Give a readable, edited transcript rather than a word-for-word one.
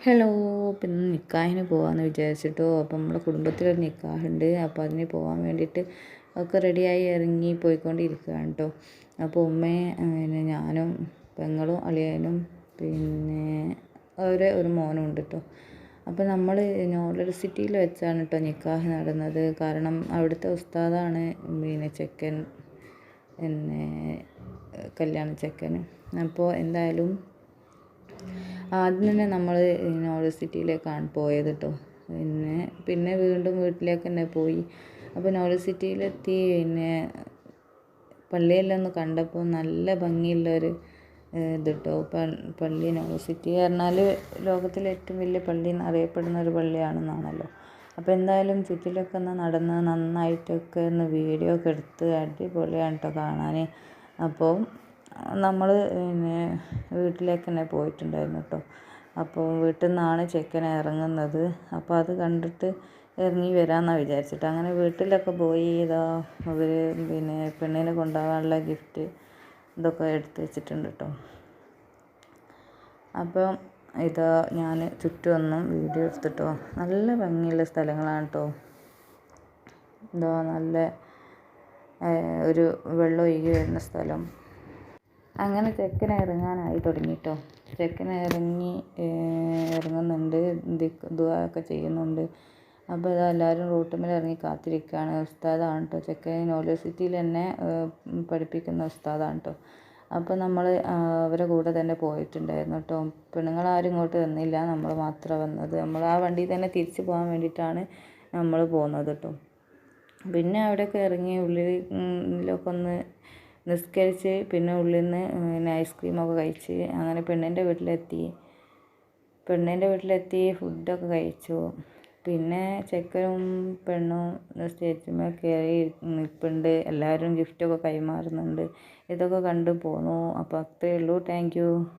Hello. പിന്നെ നിക്കാഹിന് പോകാമെന്ന് വിചാരിച്ചിട്ടോ. അപ്പം നമ്മുടെ കുടുംബത്തിലൊരു നിക്കാഹുണ്ട്. അപ്പോൾ അതിന് പോകാൻ വേണ്ടിയിട്ട് ഒക്കെ റെഡിയായി ഇറങ്ങി പോയിക്കൊണ്ടിരിക്കുകയാണ് കേട്ടോ. അപ്പോൾ ഉമ്മയും ഞാനും പെങ്ങളും അളിയനും പിന്നെ ഒരു മോനും ഉണ്ട് കേട്ടോ. അപ്പോൾ നമ്മൾ നോളജ് സിറ്റിയിൽ വെച്ചാണ് കേട്ടോ നിക്കാഹ് നടന്നത്. കാരണം അവിടുത്തെ ഉസ്താദാണ് ചെക്കൻ പിന്നെ കല്യാണ ചെക്കൻ. അപ്പോൾ എന്തായാലും ആദ്യം തന്നെ നമ്മൾ നോളജ് സിറ്റിയിലേക്കാണ് പോയത് കേട്ടോ. പിന്നെ വീണ്ടും വീട്ടിലേക്ക് തന്നെ പോയി. അപ്പോൾ നോളജ് സിറ്റിയിലെത്തി. പള്ളിയെല്ലാം ഒന്ന് കണ്ടപ്പോൾ നല്ല ഭംഗിയുള്ളൊരു ഇത് കേട്ടോ. പള്ളി നോളജ് സിറ്റി പറഞ്ഞാൽ ലോകത്തിലെ ഏറ്റവും വലിയ പള്ളി എന്നറിയപ്പെടുന്ന ഒരു പള്ളിയാണെന്നാണല്ലോ. അപ്പോൾ എന്തായാലും ചുറ്റിലൊക്കെ ഒന്ന് നടന്ന് നന്നായിട്ടൊക്കെ ഒന്ന് വീഡിയോ ഒക്കെ എടുത്ത് അടിപൊളിയാണ് കേട്ടോ കാണാൻ. അപ്പോൾ നമ്മൾ വീട്ടിലേക്ക് തന്നെ പോയിട്ടുണ്ടായിരുന്നു കേട്ടോ. അപ്പോൾ വീട്ടിൽ നിന്നാണ് ചെക്കൻ ഇറങ്ങുന്നത്. അപ്പോൾ അത് കണ്ടിട്ട് ഇറങ്ങി വരാമെന്നാണ് വിചാരിച്ചിട്ട് അങ്ങനെ വീട്ടിലൊക്കെ പോയി. ഇതാ അവർ പെണ്ണിനെ കൊണ്ടുപോകാനുള്ള ഗിഫ്റ്റ് ഇതൊക്കെ എടുത്ത് വെച്ചിട്ടുണ്ട് കേട്ടോ. അപ്പോൾ ഇതാ ഞാൻ ചുറ്റുമൊന്നും വീഡിയോ എടുത്തിട്ടോ. നല്ല ഭംഗിയുള്ള സ്ഥലങ്ങളാണ് കേട്ടോ. ഇതാ നല്ല ഒരു വെള്ളം ഒഴുകി വരുന്ന സ്ഥലം. അങ്ങനെ ചെക്കൻ ഇറങ്ങാനായി തുടങ്ങി കേട്ടോ. ചെക്കൻ ഇറങ്ങുന്നുണ്ട്, ദുആ ഒക്കെ ചെയ്യുന്നുണ്ട്. അപ്പോൾ ഇതാ എല്ലാവരും റോട്ടുമ്മേൽ ഇറങ്ങി കാത്തിരിക്കുകയാണ്. ഉസ്താദാണ് കേട്ടോ ചെക്കൻ. നോളജ് സിറ്റിയിൽ തന്നെ പഠിപ്പിക്കുന്ന ഉസ്താദാണ് കേട്ടോ. അപ്പോൾ നമ്മൾ അവരെ കൂടെ തന്നെ പോയിട്ടുണ്ടായിരുന്നു കേട്ടോ. പെണ്ണുങ്ങളാരും ഇങ്ങോട്ട് വന്നില്ല, നമ്മൾ മാത്രമാണ് വന്നത്. നമ്മൾ ആ വണ്ടിയിൽ തന്നെ തിരിച്ച് പോകാൻ വേണ്ടിയിട്ടാണ് നമ്മൾ പോകുന്നത് കേട്ടോ. പിന്നെ അവിടെയൊക്കെ ഇറങ്ങി ഉള്ളിലൊക്കെ ഒന്ന് നിസ്കരിച്ച് പിന്നെ ഉള്ളിൽ നിന്ന് ഐസ്ക്രീമൊക്കെ കഴിച്ച് അങ്ങനെ പെണ്ണിൻ്റെ വീട്ടിലെത്തി ഫുഡൊക്കെ കഴിച്ചു. പിന്നെ ചെക്കനും പെണ്ണും സ്റ്റേജിന്മേൽ കയറി നിൽപ്പുണ്ട്. എല്ലാവരും ഗിഫ്റ്റൊക്കെ കൈമാറുന്നുണ്ട്. ഇതൊക്കെ കണ്ടു പോന്നു. അപ്പോൾ അത്രയേ ഉള്ളൂ. Thank you.